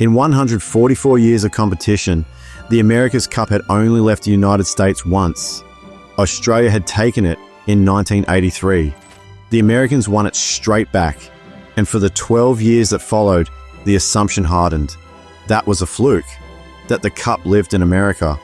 In 144 years of competition, the America's Cup had only left the United States once. Australia had taken it in 1983. The Americans won it straight back, and for the 12 years that followed, the assumption hardened. That was a fluke, that the Cup lived in America,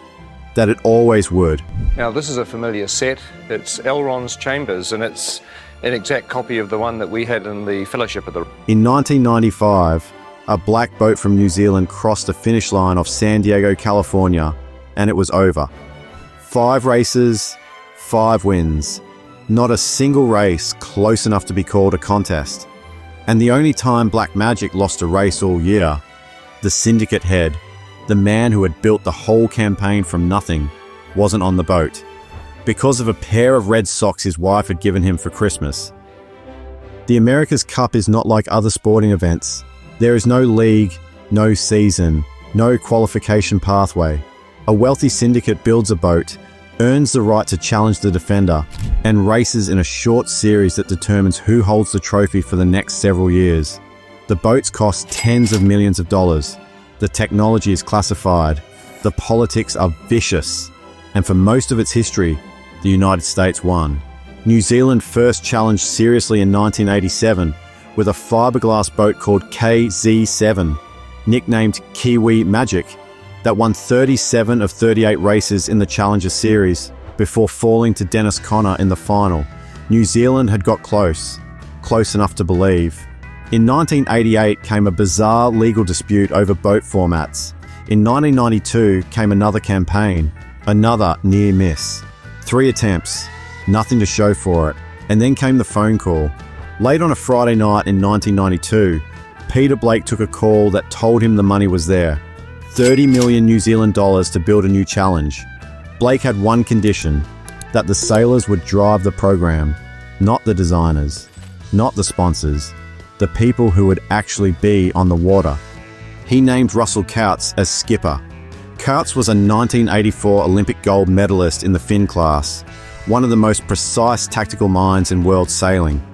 that it always would. Now this is a familiar set. It's Elrond's Chambers, and it's an exact copy of the one that we had in the Fellowship of the... In 1995, a black boat from New Zealand crossed the finish line off San Diego, California, and it was over. 5 races, 5 wins. Not a single race close enough to be called a contest. And the only time Black Magic lost a race all year, the syndicate head, the man who had built the whole campaign from nothing, wasn't on the boat, because of a pair of red socks his wife had given him for Christmas. The America's Cup is not like other sporting events. There is no league, no season, no qualification pathway. A wealthy syndicate builds a boat, earns the right to challenge the defender, and races in a short series that determines who holds the trophy for the next several years. The boats cost tens of millions of dollars. The technology is classified. The politics are vicious. And for most of its history, the United States won. New Zealand first challenged seriously in 1987 with a fiberglass boat called KZ7, nicknamed Kiwi Magic, that won 37 of 38 races in the Challenger Series before falling to Dennis Conner in the final. New Zealand had got close enough to believe. In 1988 came a bizarre legal dispute over boat formats. In 1992 came another campaign, another near miss. 3 attempts, nothing to show for it, and then came the phone call. Late on a Friday night in 1992, Peter Blake took a call that told him the money was there. 30 million New Zealand dollars to build a new challenge. Blake had one condition, that the sailors would drive the program, not the designers, not the sponsors, the people who would actually be on the water. He named Russell Coutts as skipper. Coutts was a 1984 Olympic gold medalist in the Finn class, one of the most precise tactical minds in world sailing.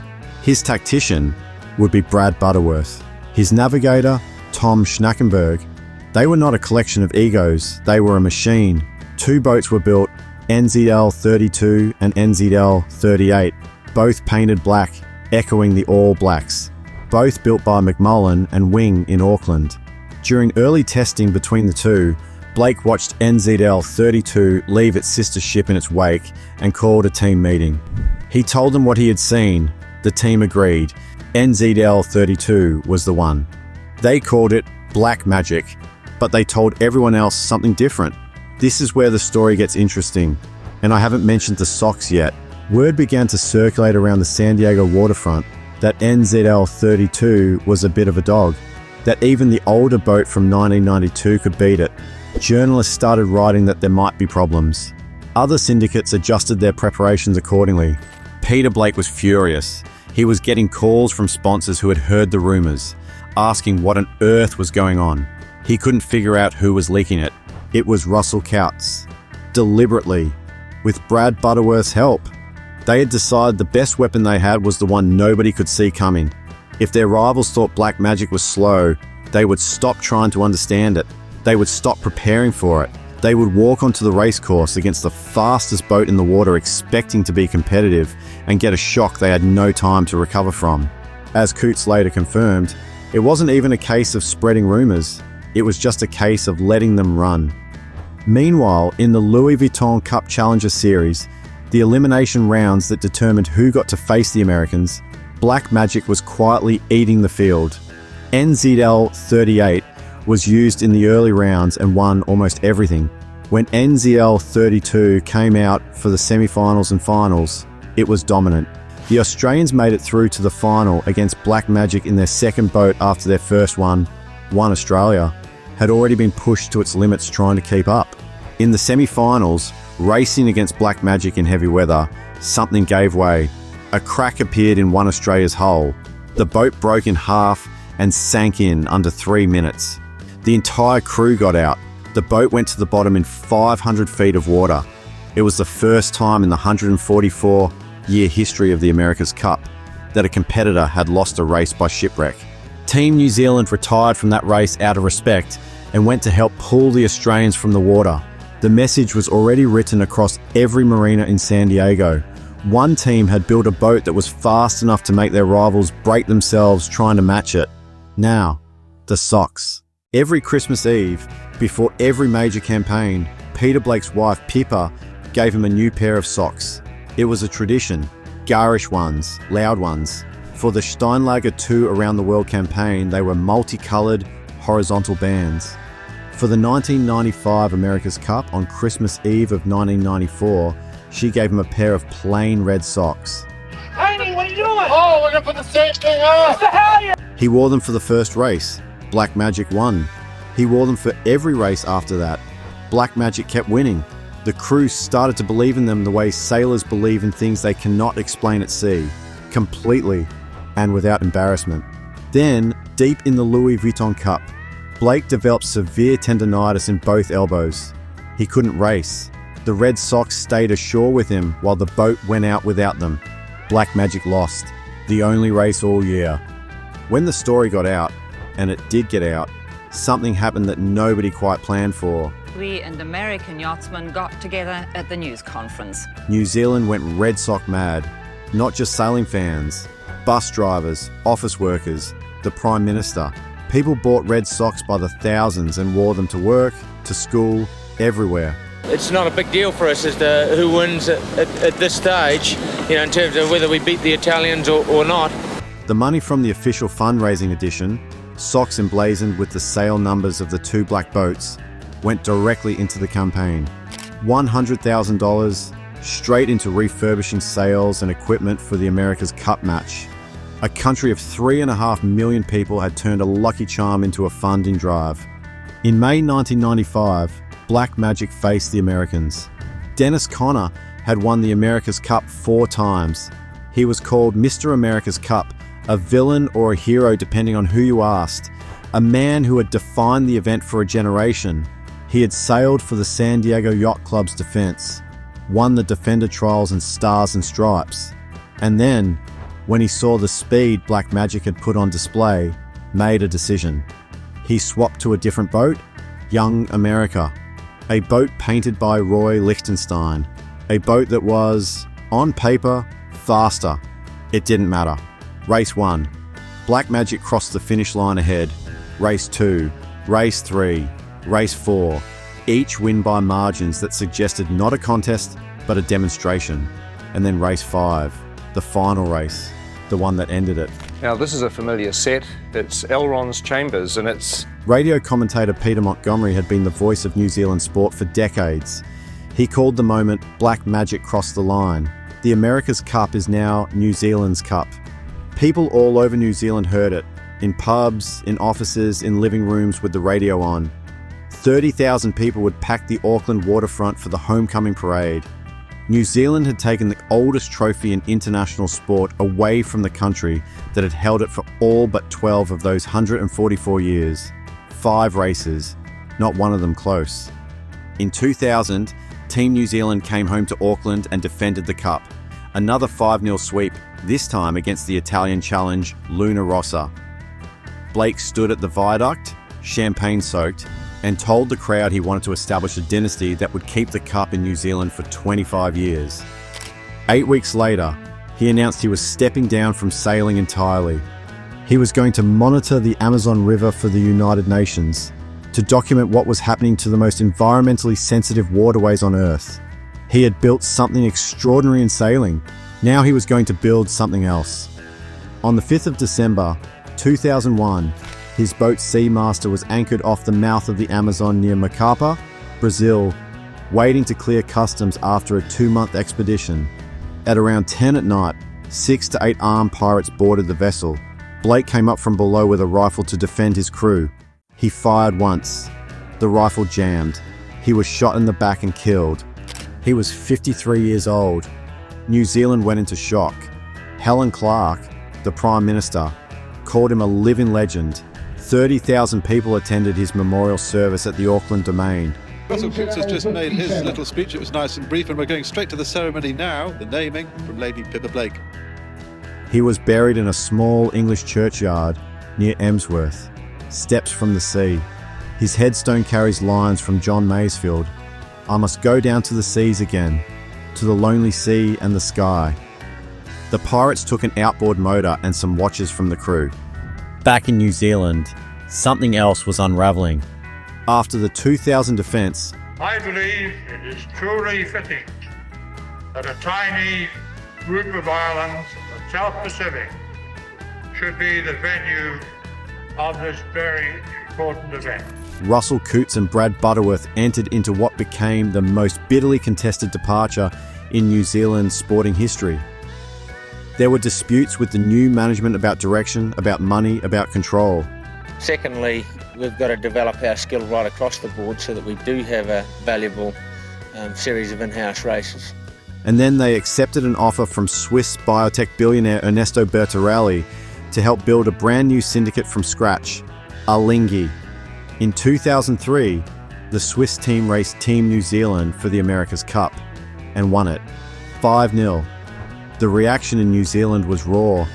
His tactician would be Brad Butterworth. His navigator, Tom Schnackenberg. They were not a collection of egos, they were a machine. 2 boats were built, NZL 32 and NZL 38, both painted black, echoing the All Blacks. Both built by McMullen and Wing in Auckland. During early testing between the two, Blake watched NZL 32 leave its sister ship in its wake and called a team meeting. He told them what he had seen. The team agreed. NZL 32 was the one. They called it Black Magic, but they told everyone else something different. This is where the story gets interesting, and I haven't mentioned the socks yet. Word began to circulate around the San Diego waterfront that NZL 32 was a bit of a dog, that even the older boat from 1992 could beat it. Journalists started writing that there might be problems. Other syndicates adjusted their preparations accordingly. Peter Blake was furious. He was getting calls from sponsors who had heard the rumors, asking what on earth was going on. He couldn't figure out who was leaking it. It was Russell Coutts. Deliberately, with Brad Butterworth's help. They had decided the best weapon they had was the one nobody could see coming. If their rivals thought Black Magic was slow, they would stop trying to understand it. They would stop preparing for it. They would walk onto the race course against the fastest boat in the water expecting to be competitive and get a shock they had no time to recover from. As Coutts later confirmed, it wasn't even a case of spreading rumors. It was just a case of letting them run. Meanwhile, in the Louis Vuitton Cup Challenger Series, the elimination rounds that determined who got to face the Americans, Black Magic was quietly eating the field. NZL 38 was used in the early rounds and won almost everything. When NZL 32 came out for the semi-finals and finals, it was dominant. The Australians made it through to the final against Black Magic in their second boat after their first one Australia, had already been pushed to its limits trying to keep up. In the semi-finals, racing against Black Magic in heavy weather, something gave way. A crack appeared in One Australia's hull. The boat broke in half and sank in under 3 minutes. The entire crew got out. The boat went to the bottom in 500 feet of water. It was the first time in the 144-year history of the America's Cup that a competitor had lost a race by shipwreck. Team New Zealand retired from that race out of respect and went to help pull the Australians from the water. The message was already written across every marina in San Diego. One team had built a boat that was fast enough to make their rivals break themselves trying to match it. Now, the socks. Every Christmas Eve, before every major campaign, Peter Blake's wife, Pippa, gave him a new pair of socks. It was a tradition, garish ones, loud ones. For the Steinlager 2 Around the World campaign, they were multicolored, horizontal bands. For the 1995 America's Cup on Christmas Eve of 1994, she gave him a pair of plain red socks. Tony, what are you doing? Oh, we're gonna put the same thing on. What the hell are you? He wore them for the first race. Black Magic won. He wore them for every race after that. Black Magic kept winning. The crew started to believe in them the way sailors believe in things they cannot explain at sea, completely and without embarrassment. Then, deep in the Louis Vuitton Cup, Blake developed severe tendonitis in both elbows. He couldn't race. The red socks stayed ashore with him while the boat went out without them. Black Magic lost, the only race all year. When the story got out, and it did get out, something happened that nobody quite planned for. We and American yachtsmen got together at the news conference. New Zealand went Red Sox mad. Not just sailing fans, bus drivers, office workers, the Prime Minister. People bought red socks by the thousands and wore them to work, to school, everywhere. It's not a big deal for us as to who wins at this stage, in terms of whether we beat the Italians or not. The money from the official fundraising edition, socks emblazoned with the sail numbers of the two black boats, went directly into the campaign. $100,000 straight into refurbishing sails and equipment for the America's Cup match. A country of 3.5 million people had turned a lucky charm into a funding drive. In May 1995, Black Magic faced the Americans. Dennis Conner had won the America's Cup 4 times. He was called Mr. America's Cup, a villain or a hero depending on who you asked, a man who had defined the event for a generation. He had sailed for the San Diego Yacht Club's defense, won the Defender Trials and Stars and Stripes, and then, when he saw the speed Black Magic had put on display, made a decision. He swapped to a different boat, Young America, a boat painted by Roy Lichtenstein, a boat that was, on paper, faster. It didn't matter. Race 1. Black Magic crossed the finish line ahead. Race 2, Race 3, Race 4, each win by margins that suggested not a contest, but a demonstration. And then Race 5, the final race, the one that ended it. Now this is a familiar set. It's Elron's Chambers, and it's... Radio commentator Peter Montgomery had been the voice of New Zealand sport for decades. He called the moment Black Magic crossed the line. The America's Cup is now New Zealand's Cup. People all over New Zealand heard it, in pubs, in offices, in living rooms with the radio on. 30,000 people would pack the Auckland waterfront for the homecoming parade. New Zealand had taken the oldest trophy in international sport away from the country that had held it for all but 12 of those 144 years. 5 races, not one of them close. In 2000, Team New Zealand came home to Auckland and defended the Cup. Another 5-0 sweep, this time against the Italian challenge Luna Rossa. Blake stood at the viaduct, champagne-soaked, and told the crowd he wanted to establish a dynasty that would keep the Cup in New Zealand for 25 years. 8 weeks later, he announced he was stepping down from sailing entirely. He was going to monitor the Amazon River for the United Nations, to document what was happening to the most environmentally sensitive waterways on Earth. He had built something extraordinary in sailing. Now he was going to build something else. On the 5th of December, 2001, his boat Seamaster was anchored off the mouth of the Amazon near Macapa, Brazil, waiting to clear customs after a 2-month expedition. At around 10 at night, 6 to 8 armed pirates boarded the vessel. Blake came up from below with a rifle to defend his crew. He fired once. The rifle jammed. He was shot in the back and killed. He was 53 years old. New Zealand went into shock. Helen Clark, the Prime Minister, called him a living legend. 30,000 people attended his memorial service at the Auckland Domain. Russell Coutts has just made his little speech. It was nice and brief, and we're going straight to the ceremony now, the naming from Lady Pippa Blake. He was buried in a small English churchyard near Emsworth, steps from the sea. His headstone carries lines from John Masefield. I must go down to the seas again, to the lonely sea and the sky. The pirates took an outboard motor and some watches from the crew. Back in New Zealand, something else was unraveling. After the 2000 defence, I believe it is truly fitting that a tiny group of islands of the South Pacific should be the venue of this very important event. Russell Coutts and Butterworth entered into what became the most bitterly contested departure in New Zealand's sporting history. There were disputes with the new management about direction, about money, about control. Secondly, we've got to develop our skill right across the board so that we do have a valuable series of in-house races. And then they accepted an offer from Swiss biotech billionaire Ernesto Bertarelli to help build a brand new syndicate from scratch, Alinghi. In 2003, the Swiss team raced Team New Zealand for the America's Cup and won it 5-0. The reaction in New Zealand was raw.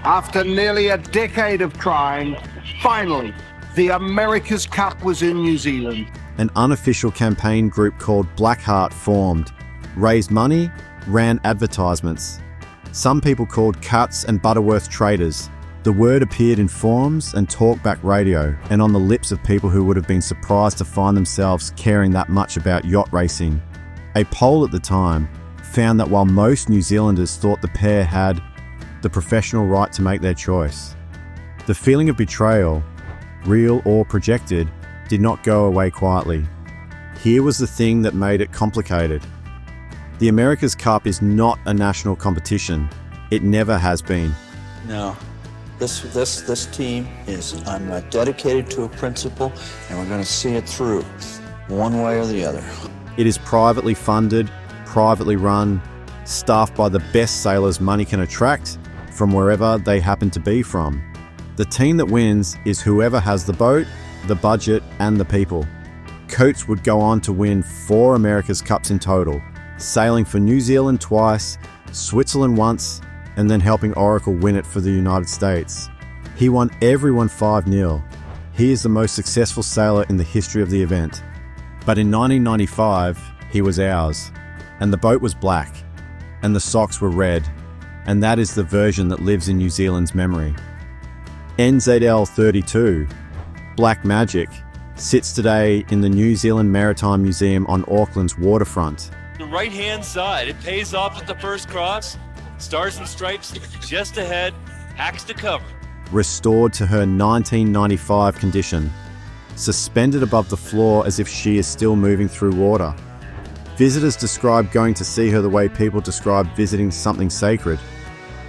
After nearly a decade of trying, finally, the America's Cup was in New Zealand. An unofficial campaign group called Blackheart formed, raised money, ran advertisements. Some people called Coutts and Butterworth traitors. The word appeared in forums and talkback radio, and on the lips of people who would have been surprised to find themselves caring that much about yacht racing. A poll at the time found that while most New Zealanders thought the pair had the professional right to make their choice, the feeling of betrayal, real or projected, did not go away quietly. Here was the thing that made it complicated. The America's Cup is not a national competition. It never has been. No. This team is, I'm dedicated to a principle, and we're going to see it through, one way or the other. It is privately funded, privately run, staffed by the best sailors money can attract from wherever they happen to be from. The team that wins is whoever has the boat, the budget, and the people. Coutts would go on to win 4 America's Cups in total, sailing for New Zealand twice, Switzerland once, and then helping Oracle win it for the United States. He won everyone 5-0. He is the most successful sailor in the history of the event. But in 1995, he was ours, and the boat was black, and the socks were red, and that is the version that lives in New Zealand's memory. NZL 32, Black Magic, sits today in the New Zealand Maritime Museum on Auckland's waterfront. The right-hand side, it pays off at the first cross. Stars and stripes just ahead, hacks to cover. Restored to her 1995 condition, suspended above the floor as if she is still moving through water. Visitors describe going to see her the way people describe visiting something sacred,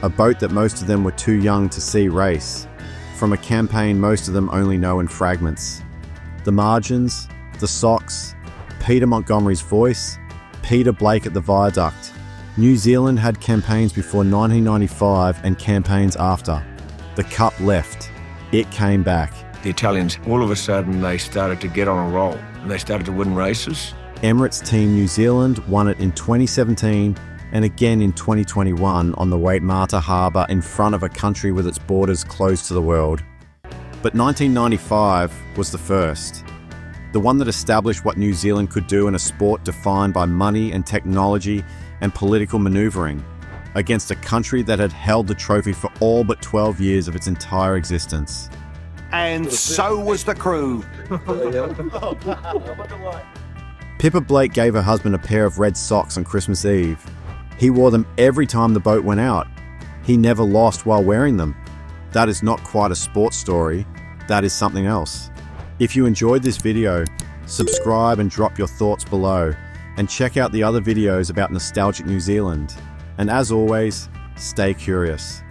a boat that most of them were too young to see race, from a campaign most of them only know in fragments. The margins, the socks, Peter Montgomery's voice, Peter Blake at the viaduct. New Zealand had campaigns before 1995 and campaigns after. The Cup left. It came back. The Italians, all of a sudden, they started to get on a roll and they started to win races. Emirates Team New Zealand won it in 2017 and again in 2021 on the Waitemata Harbour in front of a country with its borders closed to the world. But 1995 was the first. The one that established what New Zealand could do in a sport defined by money and technology and political manoeuvring, against a country that had held the trophy for all but 12 years of its entire existence. And so was the crew. Pippa Blake gave her husband a pair of red socks on Christmas Eve. He wore them every time the boat went out. He never lost while wearing them. That is not quite a sports story. That is something else. If you enjoyed this video, subscribe and drop your thoughts below, and check out the other videos about nostalgic New Zealand. And as always, stay curious.